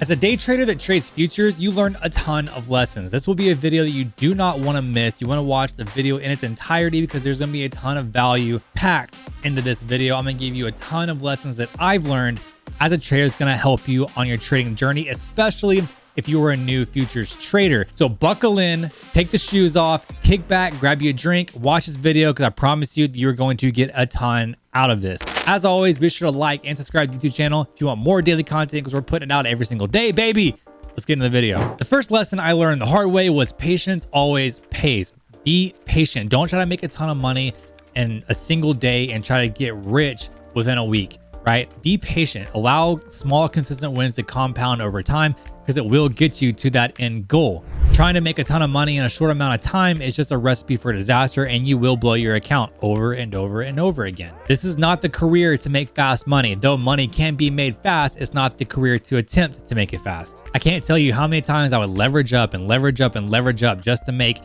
As a day trader that trades futures, you learn a ton of lessons. This will be a video that you do not want to miss. You want to watch the video in its entirety because there's going to be a ton of value packed into this video. I'm going to give you a ton of lessons that I've learned as a trader that's going to help you on your trading journey, especially if you are a new futures trader. So buckle in, take the shoes off, kick back, grab you a drink, watch this video because I promise you you're going to get a ton out of this. As always, be sure to like and subscribe to the YouTube channel if you want more daily content because we're putting it out every single day, baby. Let's get into the video. The first lesson I learned the hard way was patience always pays. Be patient. Don't try to make a ton of money in a single day and try to get rich within a week, right? Be patient. Allow small, consistent wins to compound over time because it will get you to that end goal. Trying to make a ton of money in a short amount of time is just a recipe for disaster, and you will blow your account over and over and over again. This is not the career to make fast money. Though money can be made fast, it's not the career to attempt to make it fast. I can't tell you how many times I would leverage up and leverage up and leverage up just to make,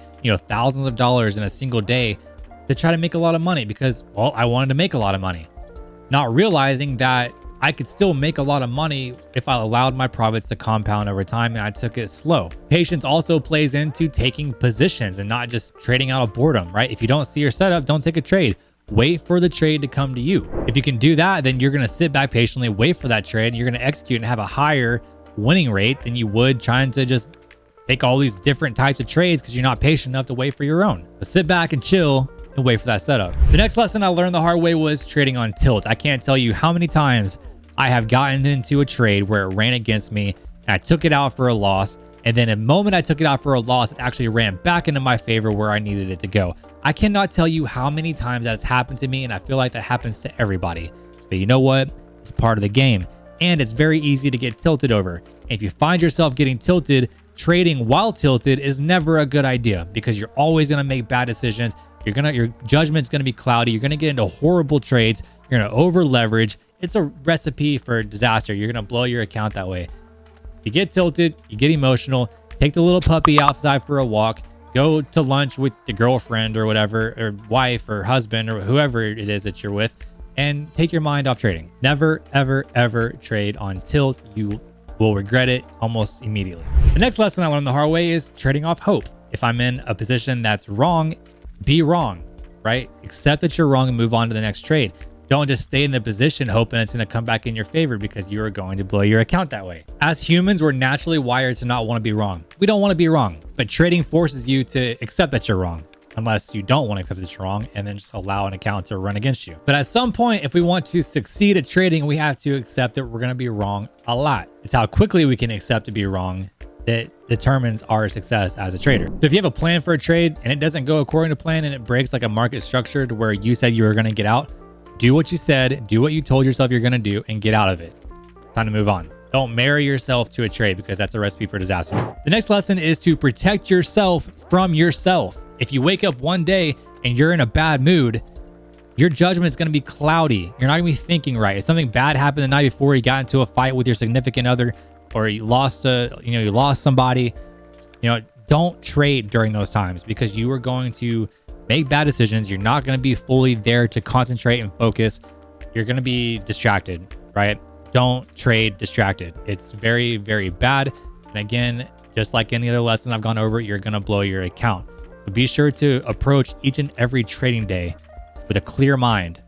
thousands of dollars in a single day to try to make a lot of money because, well, I wanted to make a lot of money. Not realizing that I could still make a lot of money if I allowed my profits to compound over time and I took it slow. Patience also plays into taking positions and not just trading out of boredom, right? If you don't see your setup, don't take a trade. Wait for the trade to come to you. If you can do that, then you're going to sit back patiently, wait for that trade, and you're going to execute and have a higher winning rate than you would trying to just take all these different types of trades because you're not patient enough to wait for your own. So sit back and chill and wait for that setup. The next lesson I learned the hard way was trading on tilt. I can't tell you how many times I have gotten into a trade where it ran against me and I took it out for a loss. And then the moment I took it out for a loss, it actually ran back into my favor where I needed it to go. I cannot tell you how many times that's happened to me. And I feel like that happens to everybody. But you know what? It's part of the game and it's very easy to get tilted over. And if you find yourself getting tilted, trading while tilted is never a good idea because you're always going to make bad decisions. Your judgment's going to be cloudy. You're going to get into horrible trades. You're going to over leverage. It's a recipe for disaster. You're going to blow your account that way. You get tilted, you get emotional, take the little puppy outside for a walk, go to lunch with your girlfriend or whatever, or wife or husband or whoever it is that you're with, and take your mind off trading. Never, ever, ever trade on tilt. You will regret it almost immediately. The next lesson I learned the hard way is trading off hope. If I'm in a position that's wrong, be wrong, right? Accept that you're wrong and move on to the next trade. Don't just stay in the position hoping it's going to come back in your favor because you are going to blow your account that way. As humans, we're naturally wired to not want to be wrong. We don't want to be wrong, but trading forces you to accept that you're wrong, unless you don't want to accept that you're wrong and then just allow an account to run against you. But at some point, if we want to succeed at trading, we have to accept that we're going to be wrong a lot. It's how quickly we can accept to be wrong that determines our success as a trader. So if you have a plan for a trade and it doesn't go according to plan and it breaks like a market structure to where you said you were going to get out, do what you said, do what you told yourself you're going to do, and get out of it. Time to move on. Don't marry yourself to a trade because that's a recipe for disaster. The next lesson is to protect yourself from yourself. If you wake up one day and you're in a bad mood, your judgment is going to be cloudy. You're not going to be thinking right. If something bad happened the night before, you got into a fight with your significant other, or you lost somebody, don't trade during those times because you are going to make bad decisions. You're not going to be fully there to concentrate and focus. You're going to be distracted, right? Don't trade distracted. It's very, very bad. And again, just like any other lesson I've gone over, you're going to blow your account. So be sure to approach each and every trading day with a clear mind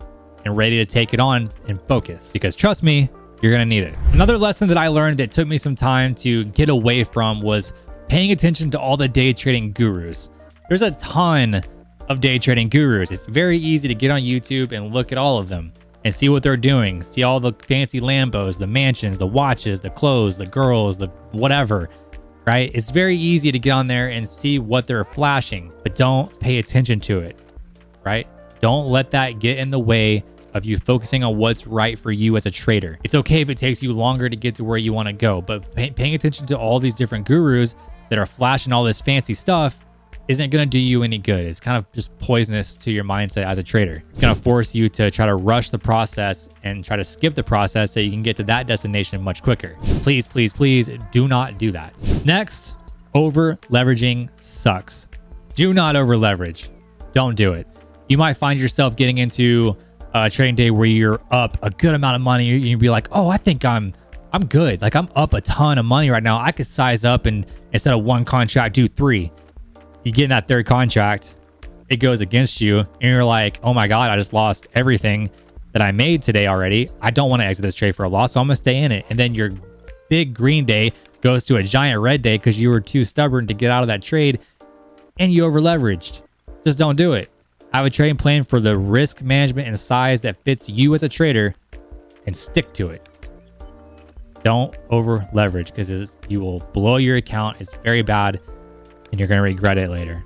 and ready to take it on and focus because trust me, you're going to need it. Another lesson that I learned that took me some time to get away from was paying attention to all the day trading gurus. There's a ton of day trading gurus. It's very easy to get on YouTube and look at all of them and see what they're doing. See all the fancy Lambos, the mansions, the watches, the clothes, the girls, the whatever, right? It's very easy to get on there and see what they're flashing, but don't pay attention to it, right? Don't let that get in the way of you focusing on what's right for you as a trader. It's okay if it takes you longer to get to where you want to go, but paying attention to all these different gurus that are flashing all this fancy stuff isn't going to do you any good. It's kind of just poisonous to your mindset as a trader. It's going to force you to try to rush the process and try to skip the process so you can get to that destination much quicker. Please, please, please do not do that. Next, over leveraging sucks. Do not over leverage. Don't do it. You might find yourself getting into a trading day where you're up a good amount of money. You'd be like, oh, I think I'm I'm good. Like I'm up a ton of money right now. I could size up and instead of 1 contract, do 3. You get in that 3rd contract, it goes against you and you're like, oh my God, I just lost everything that I made today already. I don't want to exit this trade for a loss, so I'm gonna stay in it. And then your big green day goes to a giant red day because you were too stubborn to get out of that trade and you over leveraged. Just don't do it. Have a trading plan for the risk management and size that fits you as a trader and stick to it. Don't over leverage because you will blow your account. It's very bad and you're going to regret it later.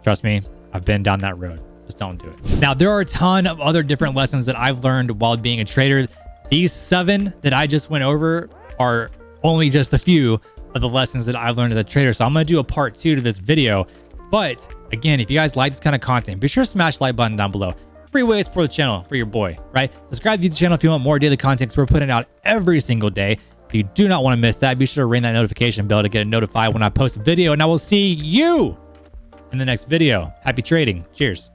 Trust me, I've been down that road. Just don't do it. Now, there are a ton of other different lessons that I've learned while being a trader. These 7 that I just went over are only just a few of the lessons that I've learned as a trader. So I'm going to do a part 2 to this video. But again, if you guys like this kind of content, be sure to smash the like button down below. Free way to support the channel for your boy, right? Subscribe to the channel if you want more daily content because we're putting it out every single day. So you do not want to miss that. Be sure to ring that notification bell to get notified when I post a video. And I will see you in the next video. Happy trading. Cheers.